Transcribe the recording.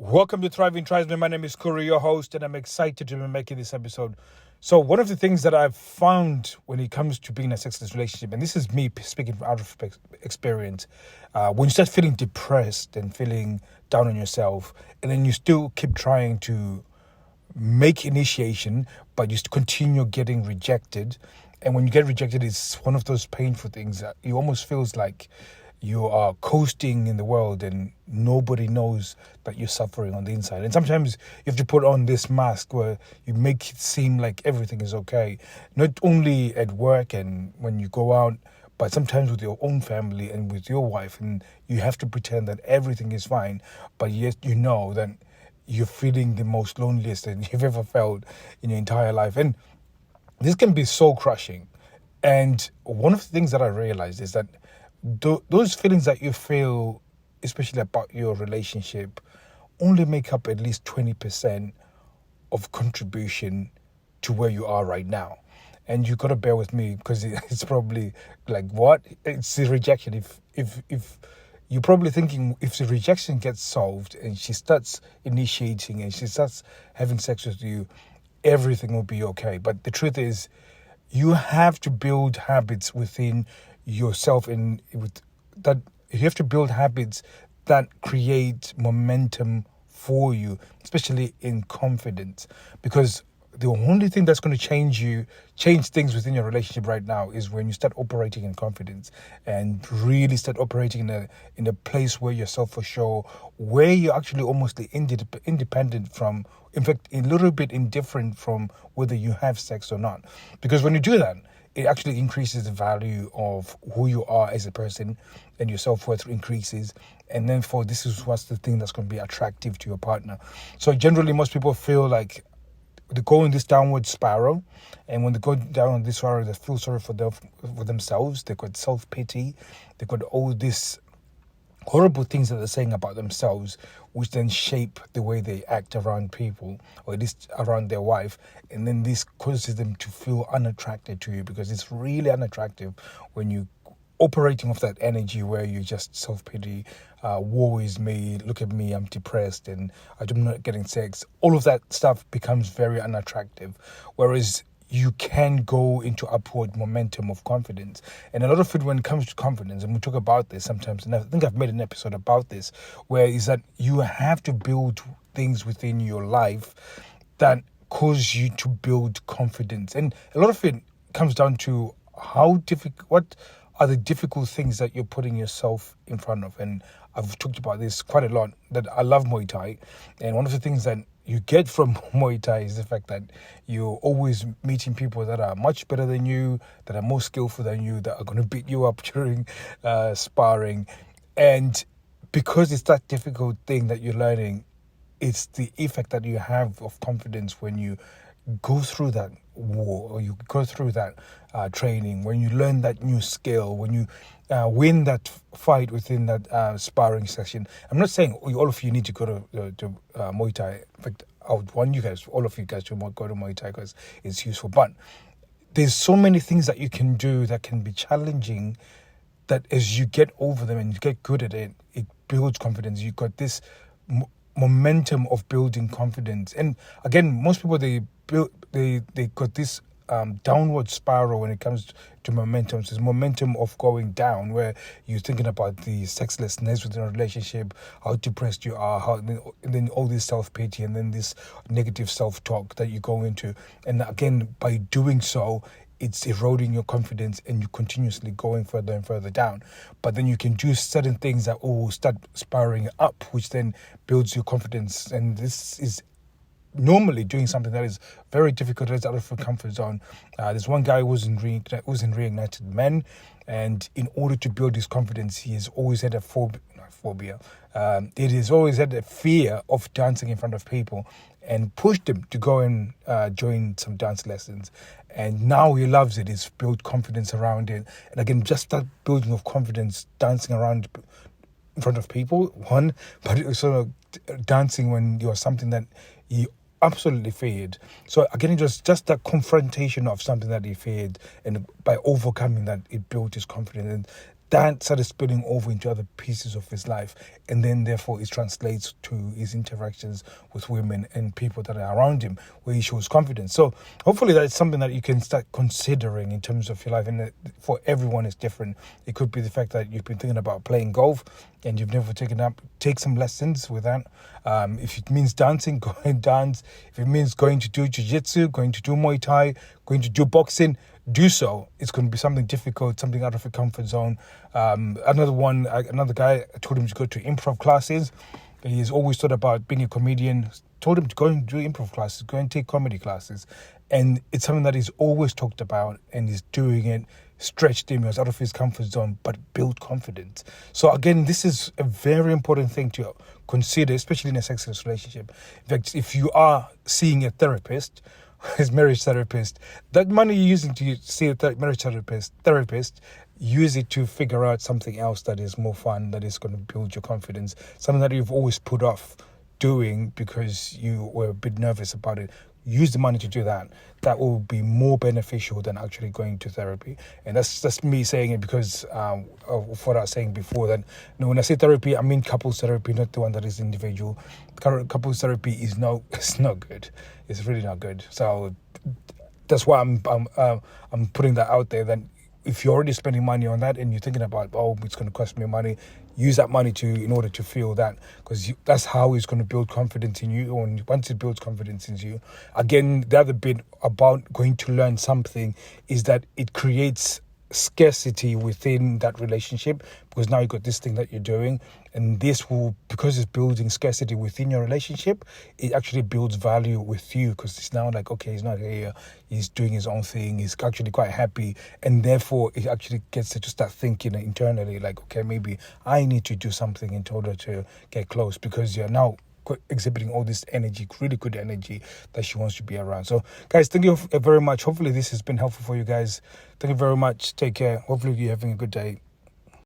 Welcome to Thriving Tribesmen. My name is Kuri, your host, and I'm excited to be making this episode. So one of the things that I've found when it comes to being in a sexless relationship, and this is me speaking out of experience, when you start feeling depressed and feeling down on yourself, and then you still keep trying to make initiation, but you continue getting rejected. And when you get rejected, it's one of those painful things that you almost feels like you are coasting in the world and nobody knows that you're suffering on the inside. And sometimes you have to put on this mask where you make it seem like everything is okay, not only at work and when you go out, but sometimes with your own family and with your wife, and you have to pretend that everything is fine, but yet you know that you're feeling the most loneliest that you've ever felt in your entire life. And this can be soul crushing. And one of the things that I realized is that those feelings that you feel, especially about your relationship, only make up at least 20% of contribution to where you are right now. And you got to bear with me because it's probably like, what? It's the rejection. If you're probably thinking, if the rejection gets solved and she starts initiating and she starts having sex with you, everything will be okay. But the truth is, you have to build habits within yourself, and with that you have to build habits that create momentum for you, especially in confidence, because the only thing that's going to change things within your relationship right now is when you start operating in confidence and really start operating in a place where you're self-assured, where you're actually almost independent from, in fact, a little bit indifferent from whether you have sex or not. Because when you do that, it actually increases the value of who you are as a person, and your self-worth increases. And then this is what's the thing that's going to be attractive to your partner. So generally, most people feel like they go in this downward spiral, and when they go down on this spiral, they feel sorry for themselves. They've got self-pity. They've got all these horrible things that they're saying about themselves, which then shape the way they act around people, or at least around their wife. And then this causes them to feel unattracted to you, because it's really unattractive when you operating off that energy where you just self-pity, woe is me, look at me, I'm depressed and I'm not getting sex. All of that stuff becomes very unattractive. Whereas you can go into upward momentum of confidence. And a lot of it, when it comes to confidence, and we talk about this sometimes, and I think I've made an episode about this, where is that you have to build things within your life that cause you to build confidence. And a lot of it comes down to what are the difficult things that you're putting yourself in front of. And I've talked about this quite a lot, that I love Muay Thai. And one of the things that you get from Muay Thai is the fact that you're always meeting people that are much better than you, that are more skillful than you, that are going to beat you up during sparring. And because it's that difficult thing that you're learning, it's the effect that you have of confidence when you go through that war, or you go through that training, when you learn that new skill, when you win that fight within that sparring session. I'm not saying all of you need to go to Muay Thai. In fact, I would want all of you guys to go to Muay Thai because it's useful. But there's so many things that you can do that can be challenging, that as you get over them and you get good at it, it builds confidence. You've got this momentum of building confidence. And again, most people, they got this downward spiral when it comes to momentum. So it's momentum of going down, where you're thinking about the sexlessness within a relationship, how depressed you are, and then all this self-pity, and then this negative self-talk that you go into. And again, by doing so, it's eroding your confidence, and you're continuously going further and further down. But then you can do certain things that will start spiraling up, which then builds your confidence. And this is normally doing something that is very difficult, that's out of your comfort zone. There's one guy who was in Reignited Men, and in order to build his confidence, he has always had a phobia. It has always had a fear of dancing in front of people, and pushed him to go and join some dance lessons. And now he loves it. He's built confidence around it. And again, just that building of confidence, dancing around in front of people, one, but also dancing when you're something that he absolutely feared. So again, it was just that confrontation of something that he feared, and by overcoming that, it built his confidence. And that started spilling over into other pieces of his life, and then therefore it translates to his interactions with women and people that are around him, where he shows confidence. So hopefully that's something that you can start considering in terms of your life, and for everyone it's different. It could be the fact that you've been thinking about playing golf and you've never take some lessons with that. If it means dancing, go and dance. If it means going to do jiu-jitsu, going to do Muay Thai, going to do boxing, do so. It's going to be something difficult, something out of your comfort zone. Another guy, I told him to go to improv classes. He's always thought about being a comedian. Told him to go and do improv classes, go and take comedy classes. And it's something that he's always talked about, and he's doing it, stretched him, he was out of his comfort zone, but built confidence. So again, this is a very important thing to consider, especially in a sexless relationship. In fact, if you are seeing a therapist, his marriage therapist, that money you're using to see a marriage therapist, use it to figure out something else that is more fun, that is going to build your confidence, something that you've always put off doing because you were a bit nervous about it. Use the money to do that. That will be more beneficial than actually going to therapy. And that's me saying it because of what I was saying before, that when I say therapy, I mean couples therapy, not the one that is individual. Couples therapy is it's not good. It's really not good. So that's why I'm putting that out there, that if you're already spending money on that and you're thinking about, it's going to cost me money, use that money in order to feel that, because that's how it's going to build confidence in you. And once it builds confidence in you, again, the other bit about going to learn something is that it creates scarcity within that relationship, because now you've got this thing that you're doing, and this will, because it's building scarcity within your relationship, it actually builds value with you, because it's now like, okay, he's not here, he's doing his own thing, he's actually quite happy, and therefore it actually gets to start thinking internally like, okay, maybe I need to do something in order to get close, because you're now exhibiting all this energy, really good energy that she wants to be around. So guys, thank you very much. Hopefully this has been helpful for you guys. Thank you very much. Take care. Hopefully you're having a good day.